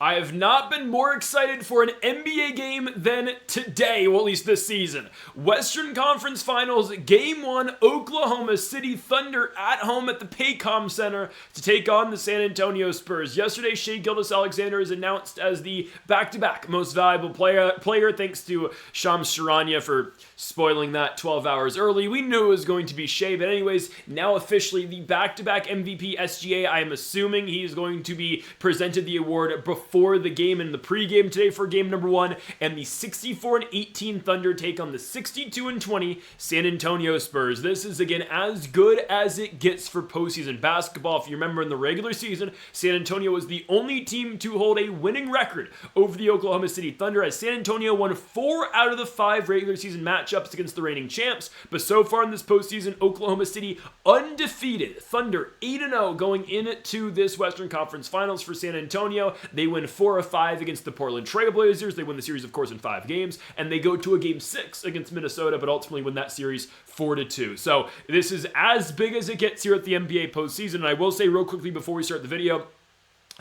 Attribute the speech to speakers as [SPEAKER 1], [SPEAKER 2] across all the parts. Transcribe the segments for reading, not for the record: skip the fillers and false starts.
[SPEAKER 1] I have not been more excited for an NBA game than today, well, at least this season. Western Conference Finals, Game 1, Oklahoma City Thunder at home at the Paycom Center to take on the San Antonio Spurs. Yesterday, Shai Gilgeous-Alexander is announced as the back-to-back most valuable player thanks to Shams Charania for spoiling that 12 hours early. We knew it was going to be Shai, but anyways, now officially the back-to-back MVP SGA. I am assuming he is going to be presented the award before the game in the pregame today for game number 1, and the 64-18 Thunder take on the 62-20 San Antonio Spurs. This is, again, as good as it gets for postseason basketball. If you remember, in the regular season, San Antonio was the only team to hold a winning record over the Oklahoma City Thunder, as San Antonio won 4 out of the 5 regular season matchups against the reigning champs. But so far in this postseason, Oklahoma City undefeated. Thunder 8-0 going into this Western Conference Finals for San Antonio. They win 4 of 5 against the Portland Trail Blazers. They win the series, of course, in 5 games, and they go to a game 6 against Minnesota, but ultimately win that series 4-2. So this is as big as it gets here at the NBA postseason. And I will say real quickly before we start the video,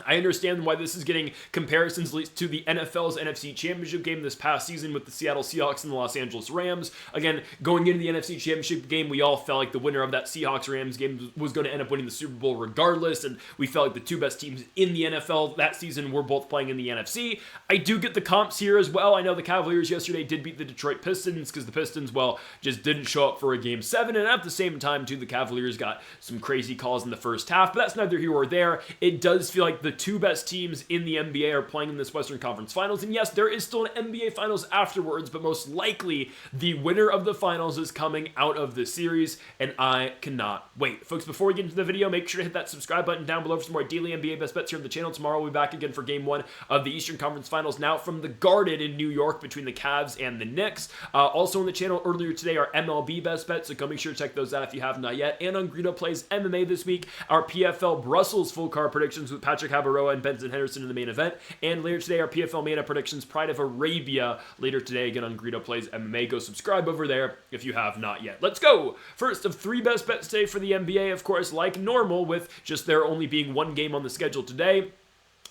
[SPEAKER 1] I understand why this is getting comparisons to the NFL's NFC Championship game this past season with the Seattle Seahawks and the Los Angeles Rams. Again, going into the NFC Championship game, we all felt like the winner of that Seahawks-Rams game was going to end up winning the Super Bowl regardless, and we felt like the two best teams in the NFL that season were both playing in the NFC. I do get the comps here as well. I know the Cavaliers yesterday did beat the Detroit Pistons because the Pistons, well, just didn't show up for a Game 7, and at the same time, too, the Cavaliers got some crazy calls in the first half, but that's neither here or there. It does feel like the two best teams in the NBA are playing in this Western Conference Finals, and yes, there is still an NBA Finals afterwards, but most likely the winner of the Finals is coming out of this series, and I cannot wait. Folks, before we get into the video, make sure to hit that subscribe button down below for some more daily NBA best bets here on the channel. Tomorrow we'll be back again for Game 1 of the Eastern Conference Finals, now from the Garden in New York between the Cavs and the Knicks. Also on the channel earlier today are MLB best bets, so come make sure to check those out if you have not yet. And on Greedo Plays MMA this week, our PFL Brussels full card predictions with Patrick Habaroa and Benson Henderson in the main event. And later today, our PFL Mania predictions, Pride of Arabia, later today, again on Greedo Plays MMA. Go subscribe over there if you have not yet. Let's go! First of 3 best bets today for the NBA, of course, like normal, with just there only being 1 game on the schedule today.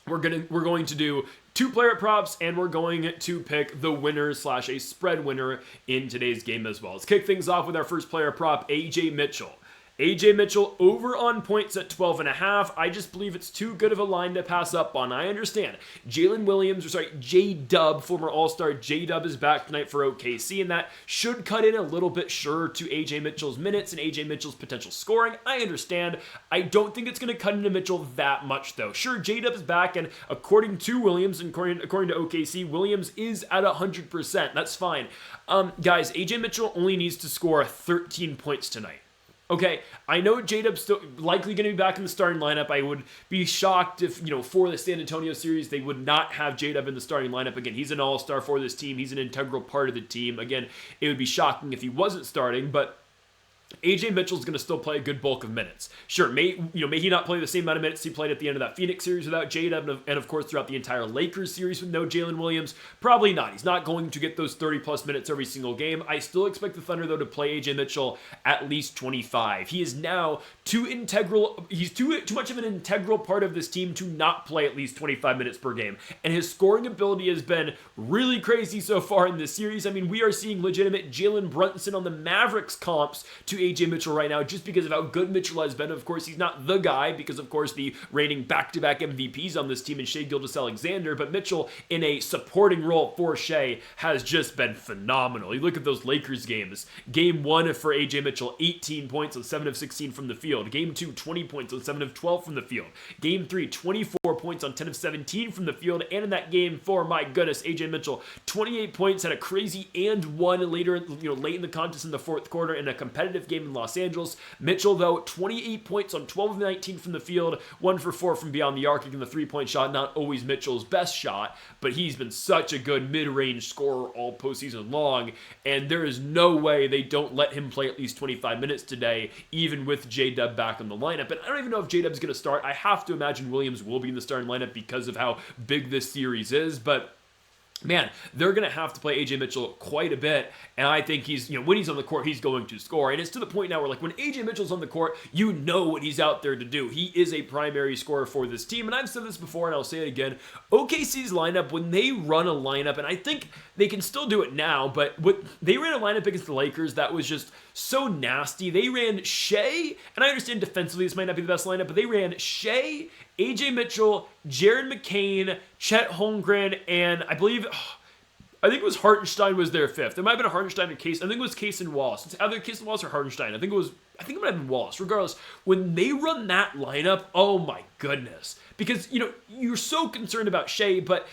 [SPEAKER 1] We're going to do 2 player props, and we're going to pick the winner / a spread winner in today's game as well. Let's kick things off with our first player prop, AJ Mitchell. AJ Mitchell over on points at 12.5. I just believe it's too good of a line to pass up on. I understand. J-Dub, former All-Star J-Dub is back tonight for OKC, and that should cut in a little bit sure to AJ Mitchell's minutes and AJ Mitchell's potential scoring. I understand. I don't think it's going to cut into Mitchell that much, though. Sure, J-Dub is back, and according to Williams, and according to OKC, Williams is at 100%. That's fine. Guys, AJ Mitchell only needs to score 13 points tonight. Okay, I know J-Dub's still likely going to be back in the starting lineup. I would be shocked if, for the San Antonio series, they would not have J-Dub in the starting lineup. Again, he's an all-star for this team. He's an integral part of the team. Again, it would be shocking if he wasn't starting, but AJ Mitchell's going to still play a good bulk of minutes. Sure, may he not play the same amount of minutes he played at the end of that Phoenix series without J-Dub, and of course throughout the entire Lakers series with no Jalen Williams? Probably not. He's not going to get those 30-plus minutes every single game. I still expect the Thunder, though, to play AJ Mitchell at least 25. He is now he's too much of an integral part of this team to not play at least 25 minutes per game. And his scoring ability has been really crazy so far in this series. I mean, we are seeing legitimate Jalen Brunson on the Mavericks comps to AJ Mitchell right now just because of how good Mitchell has been. Of course, he's not the guy because, of course, the reigning back-to-back MVPs on this team is Shai Gilgeous-Alexander, but Mitchell in a supporting role for Shai has just been phenomenal. You look at those Lakers games. Game 1 for AJ Mitchell, 18 points on 7 of 16 from the field. Game 2, 20 points on 7 of 12 from the field. Game 3, 24 points on 10 of 17 from the field. And in that game 4, my goodness, AJ Mitchell, 28 points, had a crazy and one later, late in the contest in the fourth quarter in a competitive game in Los Angeles. Mitchell, though, 28 points on 12 of 19 from the field, 1 for 4 from beyond the arc. Again, the three-point shot, not always Mitchell's best shot, but he's been such a good mid-range scorer all postseason long, and there is no way they don't let him play at least 25 minutes today, even with J-Dub back in the lineup. And I don't even know if J-Dub's going to start. I have to imagine Williams will be in the starting lineup because of how big this series is, but man, they're going to have to play AJ Mitchell quite a bit. And I think he's, when he's on the court, he's going to score. And it's to the point now where, like, when AJ Mitchell's on the court, you know what he's out there to do. He is a primary scorer for this team. And I've said this before, and I'll say it again. OKC's lineup, when they run a lineup, and I think they can still do it now, but they ran a lineup against the Lakers that was just so nasty. They ran Shea, and I understand defensively this might not be the best lineup, but they ran Shea, AJ Mitchell, Jared McCain, Chet Holmgren, and I think it was Hartenstein was their fifth. It might have been a Hartenstein or Case. I think it was Case and Wallace. It's either Case and Wallace or Hartenstein. I think it might have been Wallace. Regardless, when they run that lineup, oh my goodness. Because, you're so concerned about Shea, but,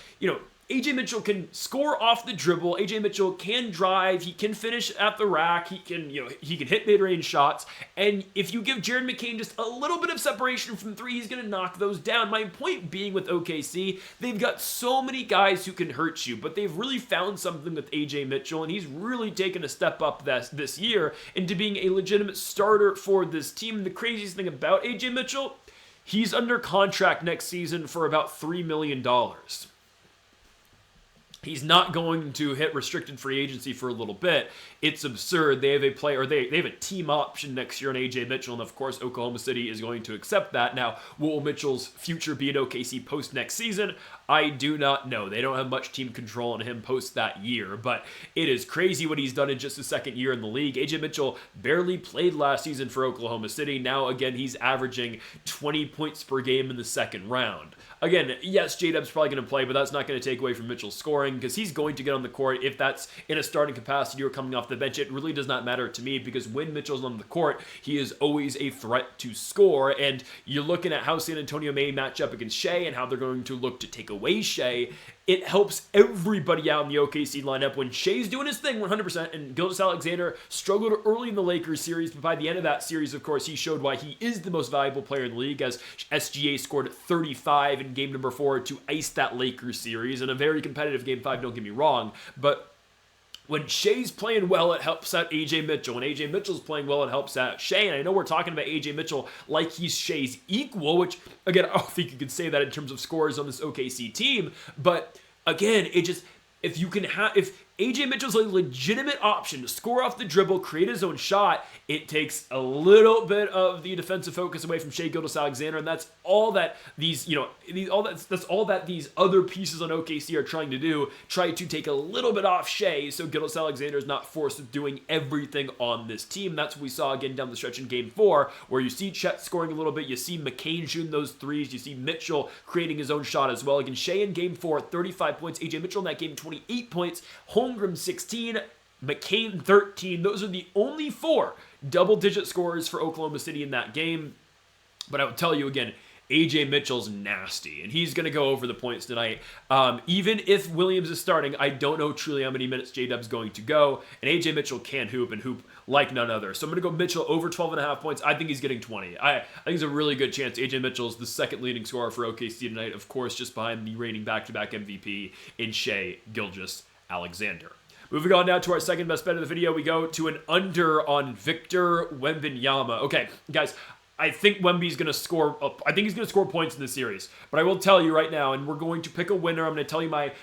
[SPEAKER 1] AJ Mitchell can score off the dribble. AJ Mitchell can drive. He can finish at the rack. He can hit mid-range shots. And if you give Jared McCain just a little bit of separation from three, he's going to knock those down. My point being with OKC, they've got so many guys who can hurt you, but they've really found something with AJ Mitchell, and he's really taken a step up this year into being a legitimate starter for this team. And the craziest thing about AJ Mitchell, he's under contract next season for about $3 million. He's not going to hit restricted free agency for a little bit. It's absurd. They have a player, they have a team option next year on AJ Mitchell, and of course Oklahoma City is going to accept that. Now, will Mitchell's future be at OKC post next season? I do not know. They don't have much team control on him post that year, but it is crazy what he's done in just his second year in the league. AJ Mitchell barely played last season for Oklahoma City. Now, again, he's averaging 20 points per game in the second round. Again, yes, J-Dub's probably going to play, but that's not going to take away from Mitchell's scoring because he's going to get on the court. If that's in a starting capacity or coming off the bench, it really does not matter to me because when Mitchell's on the court, he is always a threat to score. And you're looking at how San Antonio may match up against Shea and how they're going to look to take away Shea. It helps everybody out in the OKC lineup when Shea's doing his thing 100%, and Gilgeous-Alexander struggled early in the Lakers series, but by the end of that series, of course, he showed why he is the most valuable player in the league as SGA scored 35 in game number 4 to ice that Lakers series in a very competitive game 5, don't get me wrong, but when Shea's playing well, it helps out AJ Mitchell. When AJ Mitchell's playing well, it helps out Shea. And I know we're talking about AJ Mitchell like he's Shea's equal, which, again, I don't think you could say that in terms of scores on this OKC team. But, again, if AJ Mitchell's a legitimate option to score off the dribble, create his own shot, it takes a little bit of the defensive focus away from Shea Gilgeous-Alexander, and that's all that that's all that these other pieces on OKC are trying to do, try to take a little bit off Shea so Gilgeous-Alexander is not forced to doing everything on this team. That's what we saw again down the stretch in Game 4, where you see Chet scoring a little bit, you see McCain shooting those threes, you see Mitchell creating his own shot as well. Again, Shea in Game 4, 35 points, AJ Mitchell in that game, 28 points, Holmgren 16, McCain 13. Those are the only 4 double-digit scorers for Oklahoma City in that game. But I would tell you again, AJ Mitchell's nasty, and he's going to go over the points tonight. Even if Williams is starting, I don't know truly how many minutes J-Dub's going to go, and AJ Mitchell can hoop and hoop like none other. So I'm going to go Mitchell over 12.5 points. I think he's getting 20. I think it's a really good chance AJ Mitchell's the second leading scorer for OKC tonight, of course, just behind the reigning back-to-back MVP in Shea Gilgeous-Alexander. Moving on now to our second best bet of the video, we go to an under on Victor Wembanyama. Okay, guys, I think Wemby's going to score. I think he's going to score points in this series. But I will tell you right now, and we're going to pick a winner. I'm going to tell you my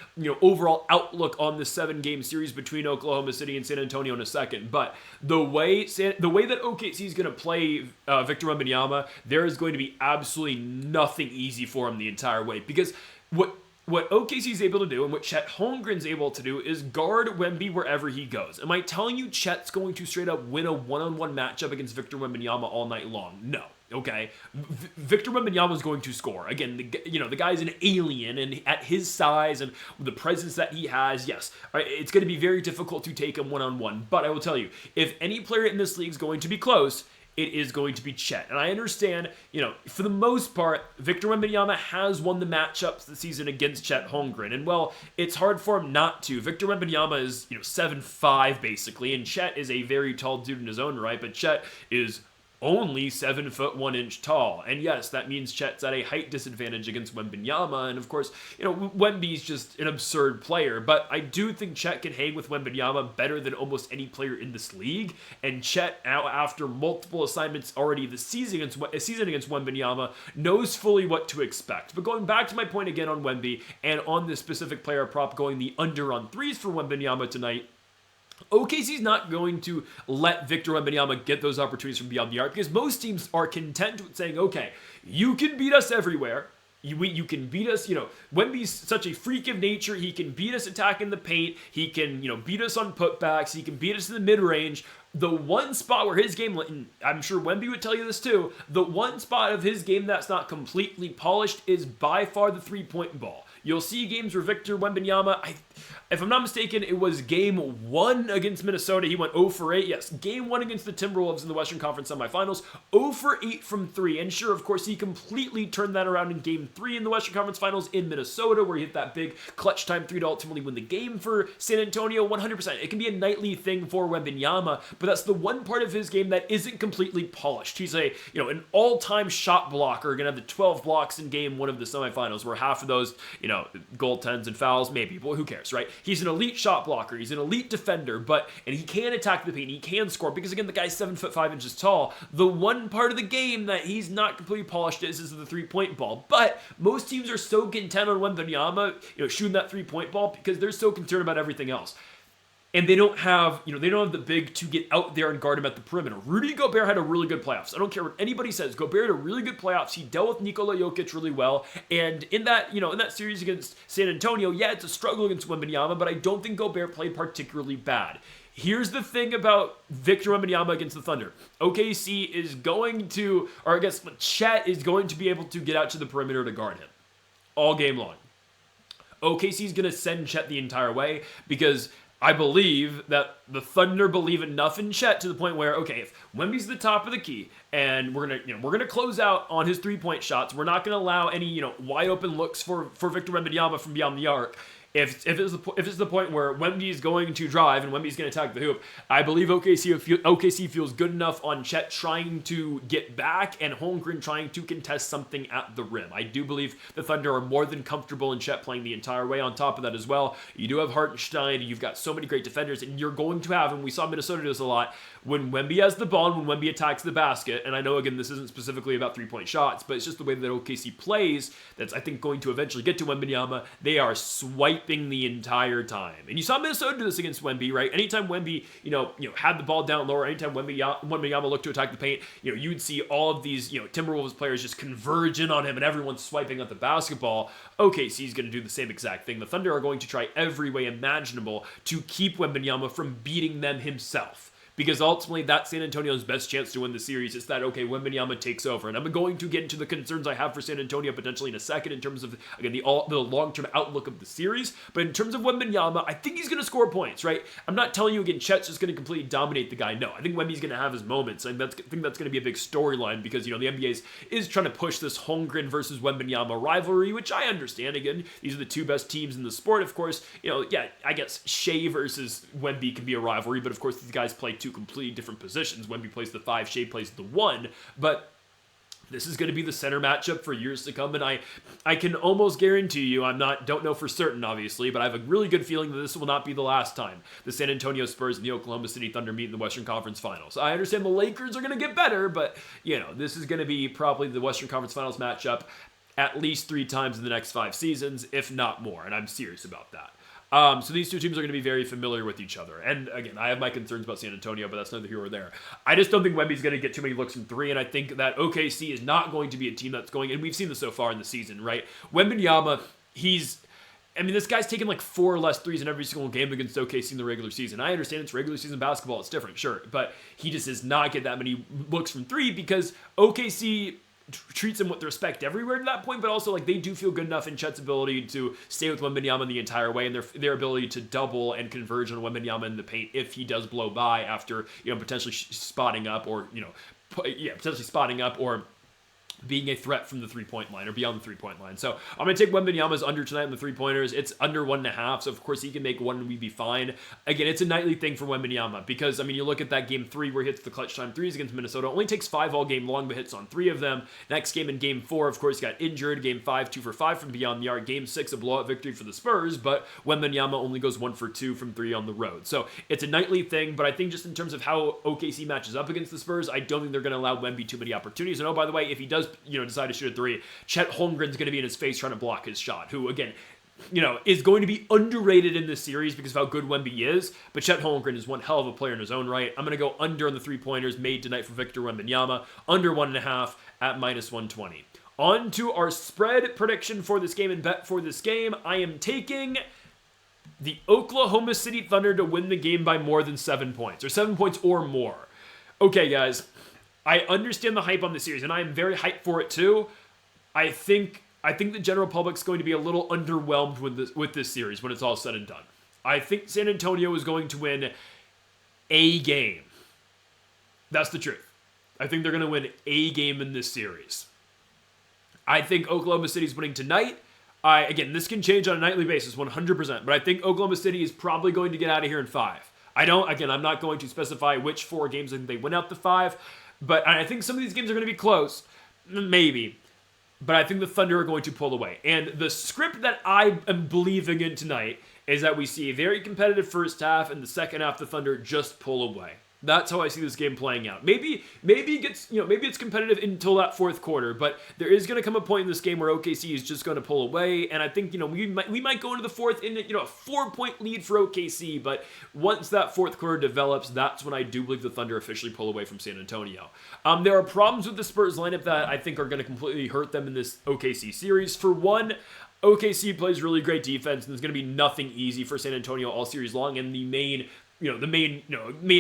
[SPEAKER 1] overall outlook on the 7-game series between Oklahoma City and San Antonio in a second. But the way that OKC is going to play Victor Wembanyama, there is going to be absolutely nothing easy for him the entire way. Because what OKC is able to do and what Chet Holmgren's able to do is guard Wemby wherever he goes. Am I telling you Chet's going to straight up win a one-on-one matchup against Victor Wembanyama all night long? No. Okay, Victor Wembanyama is going to score. Again, the guy's an alien, and at his size and the presence that he has, yes, it's going to be very difficult to take him one-on-one. But I will tell you, if any player in this league is going to be close, it is going to be Chet. And I understand, for the most part, Victor Wembanyama has won the matchups this season against Chet Holmgren. And, well, it's hard for him not to. Victor Wembanyama is, 7'5", basically, and Chet is a very tall dude in his own right, but Chet is only 7'1" tall. And yes, that means Chet's at a height disadvantage against Wembanyama. And of course, Wemby's just an absurd player. But I do think Chet can hang with Wembanyama better than almost any player in this league. And Chet, now after multiple assignments already this season against Wembanyama, knows fully what to expect. But going back to my point again on Wemby and on this specific player prop going the under on threes for Wembanyama tonight, OKC's not going to let Victor Wembanyama get those opportunities from beyond the arc because most teams are content with saying, okay, you can beat us everywhere. You can beat us, Wemby's such a freak of nature. He can beat us attacking the paint. He can, beat us on putbacks. He can beat us in the mid-range. The one spot where his game, and I'm sure Wemby would tell you this too, the one spot of his game that's not completely polished is by far the three-point ball. You'll see games where Victor Wembanyama, if I'm not mistaken, it was game 1 against Minnesota. He went 0 for 8. Yes, game 1 against the Timberwolves in the Western Conference semifinals. 0 for 8 from 3. And sure, of course, he completely turned that around in game 3 in the Western Conference finals in Minnesota, where he hit that big clutch time 3 to ultimately win the game for San Antonio. 100%. It can be a nightly thing for Wembanyama, but that's the one part of his game that isn't completely polished. He's an all-time shot blocker. Going to have the 12 blocks in game 1 of the semifinals, where half of those, goaltends and fouls, maybe. Well, who cares, right? He's an elite shot blocker. He's an elite defender, and he can attack the paint. He can score because, again, the guy's 7'5" tall. The one part of the game that he's not completely polished is the three-point ball. But most teams are so content on Wembanyama, shooting that three-point ball because they're so concerned about everything else. And they don't have, the big to get out there and guard him at the perimeter. Rudy Gobert had a really good playoffs. I don't care what anybody says. Gobert had a really good playoffs. He dealt with Nikola Jokic really well. And in that, in that series against San Antonio, yeah, it's a struggle against Wembanyama, but I don't think Gobert played particularly bad. Here's the thing about Victor Wembanyama against the Thunder. OKC is going to, or I guess Chet is going to be able to get out to the perimeter to guard him all game long. OKC's going to send Chet the entire way because I believe that the Thunder believe enough in Chet to the point where, okay, if Wemby's the top of the key and we're gonna close out on his three-point shots, we're not gonna allow any wide open looks for Victor Wembanyama from beyond the arc. If it's the point where Wemby's going to drive and Wemby's going to attack the hoop, I believe OKC feels good enough on Chet trying to get back and Holmgren trying to contest something at the rim. I do believe the Thunder are more than comfortable in Chet playing the entire way. On top of that as well, you do have Hartenstein, you've got so many great defenders, and you're going to have, and we saw Minnesota do this a lot, when Wemby has the ball and when Wemby attacks the basket, and I know, again, this isn't specifically about three-point shots, but it's just the way that OKC plays that's, I think, going to eventually get to Wembanyama. They are swiping the entire time. And you saw Minnesota do this against Wemby, right? Anytime Wemby, had the ball down lower, anytime Wembanyama looked to attack the paint, you'd see all of these, Timberwolves players just converge in on him and everyone's swiping at the basketball. OKC's going to do the same exact thing. The Thunder are going to try every way imaginable to keep Wembanyama from beating them himself. Because ultimately, that's San Antonio's best chance to win the series. It's that, okay, Wembanyama takes over. And I'm going to get into the concerns I have for San Antonio potentially in a second in terms of, again, the long-term outlook of the series. But in terms of Wembanyama, I think he's going to score points, right? I'm not telling you, again, Chet's just going to completely dominate the guy. No, I think Wemby's going to have his moments. I think that's going to be a big storyline because, the NBA is trying to push this Holmgren versus Wembanyama rivalry, which I understand. Again, these are the two best teams in the sport. Of course, I guess Shea versus Wemby can be a rivalry, but of course, these guys play two completely different positions. Wemby plays the 5, Shea plays the 1, but this is going to be the center matchup for years to come, and I can almost guarantee you, don't know for certain, obviously, but I have a really good feeling that this will not be the last time the San Antonio Spurs and the Oklahoma City Thunder meet in the Western Conference Finals. I understand the Lakers are going to get better, but, this is going to be probably the Western Conference Finals matchup at least 3 times in the next 5 seasons, if not more, and I'm serious about that. So these two teams are going to be very familiar with each other. And again, I have my concerns about San Antonio, but that's neither here or there. I just don't think Wemby's going to get too many looks from 3, and I think that OKC is not going to be a team that's going, and we've seen this so far in the season, right? Wembanyama, this guy's taken like 4 or less threes in every single game against OKC in the regular season. I understand it's regular season basketball, it's different, sure, but he just does not get that many looks from 3 because OKC treats him with respect everywhere to that point, but also they do feel good enough in Chet's ability to stay with Wembanyama the entire way, and their ability to double and converge on Wembanyama in the paint if he does blow by after potentially spotting up or being a threat from the three-point line or beyond the three-point line. So I'm going to take Wembanyama's under tonight in the three-pointers. It's under 1.5, so of course he can make one and we'd be fine. Again, it's a nightly thing for Wembanyama because, I mean, you look at that game 3 where he hits the clutch time threes against Minnesota. Only takes 5 all game long, but hits on 3 of them. Next game in game 4, of course, he got injured. Game 5, 2 for 5 from beyond the arc. Game 6, a blowout victory for the Spurs, but Wembanyama only goes 1 for 2 from 3 on the road. So it's a nightly thing, but I think just in terms of how OKC matches up against the Spurs, I don't think they're going to allow Wemby too many opportunities. And oh, by the way, if he does, decide to shoot a 3, Chet Holmgren's going to be in his face trying to block his shot, who, again, is going to be underrated in this series because of how good Wemby is, but Chet Holmgren is one hell of a player in his own right. I'm going to go under on the three-pointers made tonight for Victor Wembanyama, under 1.5 at -120. On to our spread prediction for this game and bet for this game. I am taking the Oklahoma City Thunder to win the game by more than 7 points, or 7 points or more. Okay, guys, I understand the hype on the series, and I am very hyped for it too. I think the general public's going to be a little underwhelmed with this series when it's all said and done. I think San Antonio is going to win a game. That's the truth. I think they're going to win a game in this series. I think Oklahoma City's winning tonight. Again, this can change on a nightly basis, 100%, but I think Oklahoma City is probably going to get out of here in 5. I'm not going to specify which 4 games I think they win out the 5, but I think some of these games are going to be close. Maybe. But I think the Thunder are going to pull away. And the script that I am believing in tonight is that we see a very competitive first half, and the second half the Thunder just pull away. That's how I see this game playing out. Maybe it's competitive until that fourth quarter, but there is going to come a point in this game where OKC is just going to pull away, and I think we might go into the fourth in a 4-point lead for OKC, but once that fourth quarter develops, that's when I do believe the Thunder officially pull away from San Antonio. There are problems with the Spurs lineup that I think are going to completely hurt them in this OKC series. For one, OKC plays really great defense, and there's going to be nothing easy for San Antonio all series long, and the main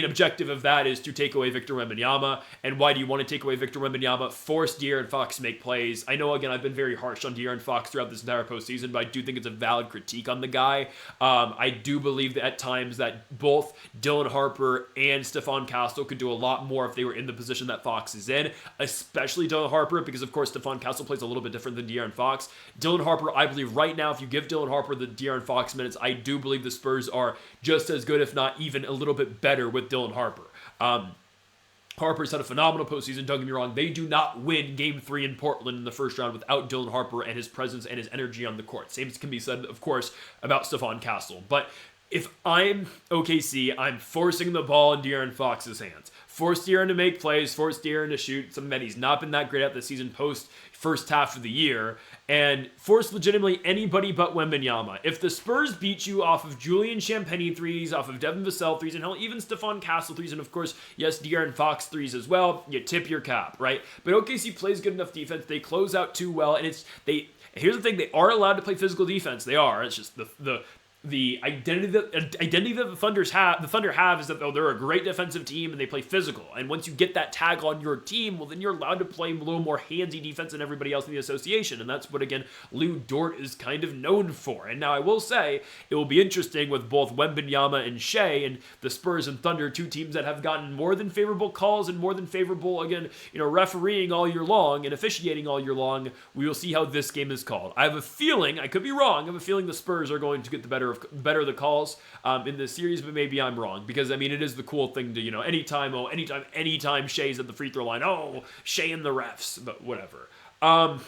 [SPEAKER 1] objective of that is to take away Victor Wembanyama. And why do you want to take away Victor Wembanyama? Force De'Aaron Fox to make plays. I know, again, I've been very harsh on De'Aaron Fox throughout this entire postseason, but I do think it's a valid critique on the guy. I do believe that at times that both Dylan Harper and Stephon Castle could do a lot more if they were in the position that Fox is in, especially Dylan Harper, because, of course, Stephon Castle plays a little bit different than De'Aaron Fox. Dylan Harper, I believe right now, if you give Dylan Harper the De'Aaron Fox minutes, I do believe the Spurs are just as good, if not even a little bit better with Dylan Harper. Harper's had a phenomenal postseason, don't get me wrong. They do not win Game 3 in Portland in the first round without Dylan Harper and his presence and his energy on the court. Same can be said, of course, about Stephon Castle. But if I'm OKC, I'm forcing the ball in De'Aaron Fox's hands. Force De'Aaron to make plays, force De'Aaron to shoot some men. He's not been that great at the season post first half of the year, and force legitimately anybody but Wembanyama. If the Spurs beat you off of Julian Champagnie threes, off of Devin Vassell threes, and hell, even Stephon Castle threes, and of course, yes, De'Aaron Fox threes as well, you tip your cap, right? But OKC plays good enough defense. They close out too well, and here's the thing, they are allowed to play physical defense. They are. It's just the identity that the Thunder have is that they're a great defensive team and they play physical. And once you get that tag on your team, well, then you're allowed to play a little more handsy defense than everybody else in the association. And that's what, again, Lou Dort is kind of known for. And now I will say, it will be interesting with both Wembanyama and Shea and the Spurs and Thunder, two teams that have gotten more than favorable calls and more than favorable, again, refereeing all year long and officiating all year long. We will see how this game is called. I have a feeling, I could be wrong, I have a feeling the Spurs are going to get the better of the calls in this series, but maybe I'm wrong, because I mean, it is the cool thing to, anytime Shea's at the free throw line, Shea and the refs, but whatever. I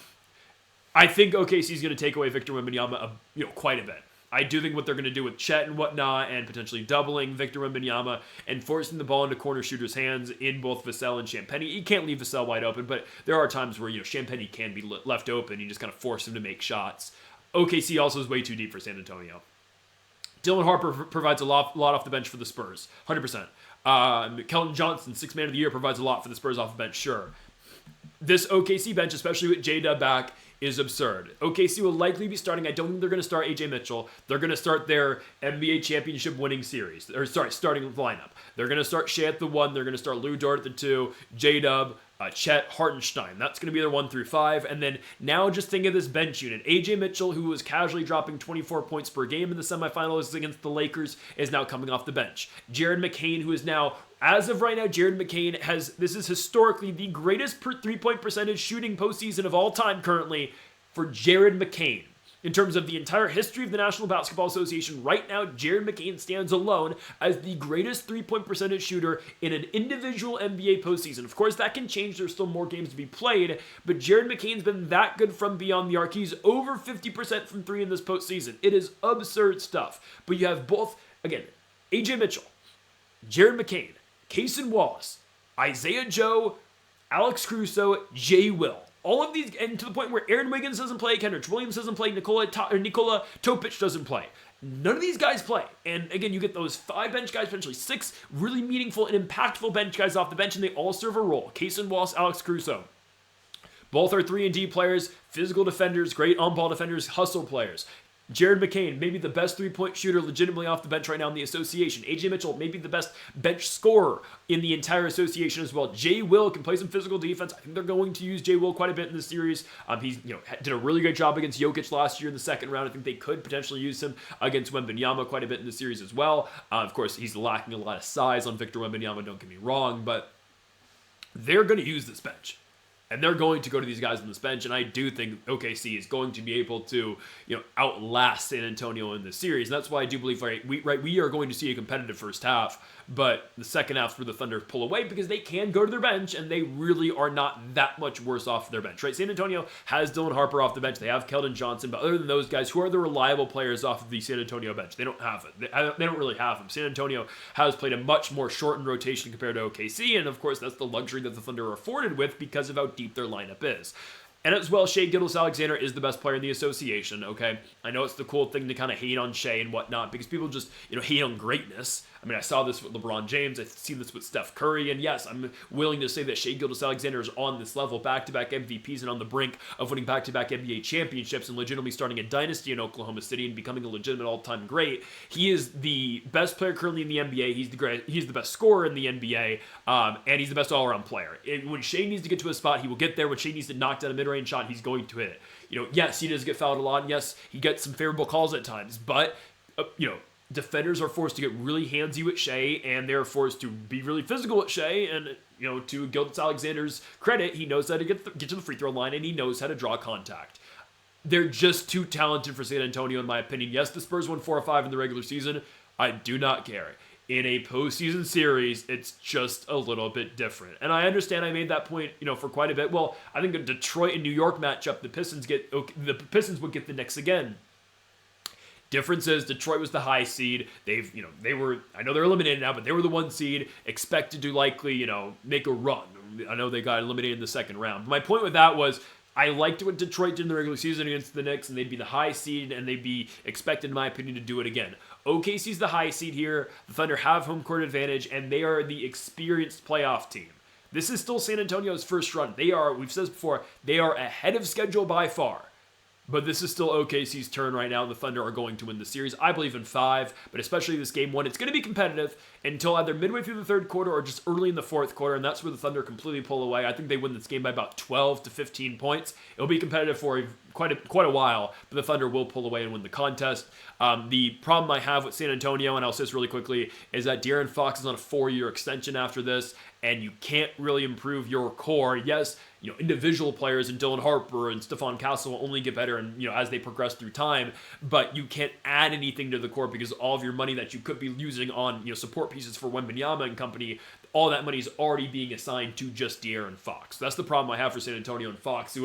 [SPEAKER 1] think OKC is going to take away Victor Wembanyama quite a bit. I do think what they're going to do with Chet and whatnot, and potentially doubling Victor Wembanyama and forcing the ball into corner shooters' hands in both Vassell and Champagnie. You can't leave Vassell wide open, but there are times where Champagnie can be left open. You just kind of force him to make shots. OKC also is way too deep for San Antonio. Dylan Harper provides a lot off the bench for the Spurs, 100%. Keldon Johnson, 6th man of the year, provides a lot for the Spurs off the bench, sure. This OKC bench, especially with J-Dub back, is absurd. OKC will likely be starting, I don't think they're going to start A.J. Mitchell. They're going to start their NBA championship winning series, starting lineup. They're going to start Shea at the 1, they're going to start Lou Dort at the 2, J-Dub, Chet, Hartenstein. That's going to be their 1 through 5. And then now just think of this bench unit. A.J. Mitchell, who was casually dropping 24 points per game in the semifinals against the Lakers, is now coming off the bench. Jared McCain, who is now As of right now, Jared McCain this is historically the greatest three-point percentage shooting postseason of all time currently for Jared McCain. In terms of the entire history of the National Basketball Association, right now, Jared McCain stands alone as the greatest three-point percentage shooter in an individual NBA postseason. Of course, that can change. There's still more games to be played, but Jared McCain's been that good from beyond the arc. He's over 50% from three in this postseason. It is absurd stuff. But you have both, again, AJ Mitchell, Jared McCain, Cason Wallace, Isaiah Joe, Alex Caruso, Jay Will. All of these, and to the point where Aaron Wiggins doesn't play, Kendrick Williams doesn't play, Nikola Topic doesn't play. None of these guys play. And again, you get those 5 bench guys, potentially 6 really meaningful and impactful bench guys off the bench, and they all serve a role. Cason Wallace, Alex Caruso. Both are 3-and-D players, physical defenders, great on-ball defenders, hustle players. Jared McCain, maybe the best three-point shooter legitimately off the bench right now in the association. AJ Mitchell, maybe the best bench scorer in the entire association as well. Jay Will can play some physical defense. I think they're going to use Jay Will quite a bit in this series. He's did a really great job against Jokic last year in the second round. I think they could potentially use him against Wembanyama quite a bit in the series as well. Of course, he's lacking a lot of size on Victor Wembanyama, don't get me wrong, but they're going to use this bench. And they're going to go to these guys on this bench, and I do think OKC is going to be able to, outlast San Antonio in this series. And that's why I do believe, we are going to see a competitive first half, but the second half where the Thunder pull away because they can go to their bench, and they really are not that much worse off their bench, right? San Antonio has Dylan Harper off the bench. They have Keldon Johnson, but other than those guys, who are the reliable players off of the San Antonio bench? They don't have it. They don't really have them. San Antonio has played a much more shortened rotation compared to OKC, and of course, that's the luxury that the Thunder are afforded with because of how deep their lineup is. And as well, Shai Gilgeous-Alexander is the best player in the association, okay? I know it's the cool thing to kind of hate on Shai and whatnot because people just, hate on greatness. I mean, I saw this with LeBron James. I've seen this with Steph Curry. And yes, I'm willing to say that Shai Gilgeous-Alexander is on this level, back-to-back MVPs and on the brink of winning back-to-back NBA championships and legitimately starting a dynasty in Oklahoma City and becoming a legitimate all-time great. He is the best player currently in the NBA. He's the best scorer in the NBA, and he's the best all-around player. When Shai needs to get to a spot, he will get there. When Shai needs to knock down a mid-range shot, he's going to hit it. Yes, he does get fouled a lot, and yes, he gets some favorable calls at times, but, defenders are forced to get really handsy with Shai, and they're forced to be really physical with Shai, and, to Gilgeous-Alexander's credit, he knows how to get to the free throw line, and he knows how to draw contact. They're just too talented for San Antonio, in my opinion. Yes, the Spurs won 4 or 5 in the regular season. I do not care. In a postseason series, it's just a little bit different. And I understand I made that point, for quite a bit. Well, I think a Detroit and New York matchup, the Pistons would get the Knicks again. Difference is Detroit was the high seed. I know they're eliminated now, but they were the 1 seed, expected to likely, make a run. I know they got eliminated in the second round. But my point with that was I liked what Detroit did in the regular season against the Knicks, and they'd be the high seed, and they'd be expected, in my opinion, to do it again. OKC's the high seed here. The Thunder have home court advantage, and they are the experienced playoff team. This is still San Antonio's first run. We've said this before, they are ahead of schedule by far. But this is still OKC's turn right now. The Thunder are going to win the series. I believe in 5, but especially this game 1, it's going to be competitive until either midway through the third quarter or just early in the fourth quarter, and that's where the Thunder completely pull away. I think they win this game by about 12 to 15 points. It'll be competitive for quite a while, but the Thunder will pull away and win the contest. The problem I have with San Antonio, and I'll say this really quickly, is that De'Aaron Fox is on a 4-year extension after this, and you can't really improve your core. Yes, individual players and Dylan Harper and Stephon Castle will only get better and as they progress through time, but you can't add anything to the core because all of your money that you could be using on support pieces for Wembanyama and company, all that money is already being assigned to just De'Aaron Fox. That's the problem I have for San Antonio and Fox,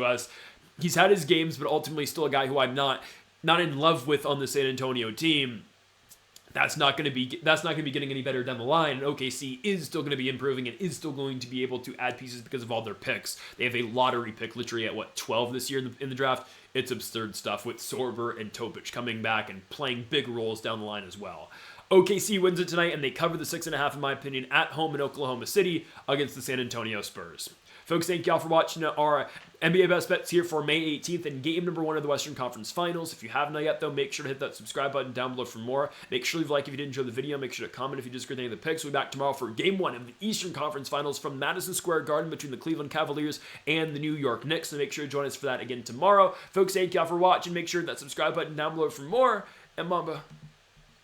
[SPEAKER 1] he's had his games, but ultimately still a guy who I'm not in love with on the San Antonio team. That's not going to be getting any better down the line. And OKC is still going to be improving and is still going to be able to add pieces because of all their picks. They have a lottery pick literally at 12 this year in the draft. It's absurd stuff with Sorber and Topic coming back and playing big roles down the line as well. OKC wins it tonight, and they cover the 6.5, in my opinion, at home in Oklahoma City against the San Antonio Spurs. Folks, thank y'all for watching our NBA Best Bets here for May 18th and game number 1 of the Western Conference Finals. If you haven't yet, though, make sure to hit that subscribe button down below for more. Make sure to leave a like if you did enjoy the video. Make sure to comment if you disagree with any of the picks. We'll be back tomorrow for game 1 of the Eastern Conference Finals from Madison Square Garden between the Cleveland Cavaliers and the New York Knicks. So make sure to join us for that again tomorrow. Folks, thank y'all for watching. Make sure that subscribe button down below for more. And Mamba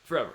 [SPEAKER 1] forever.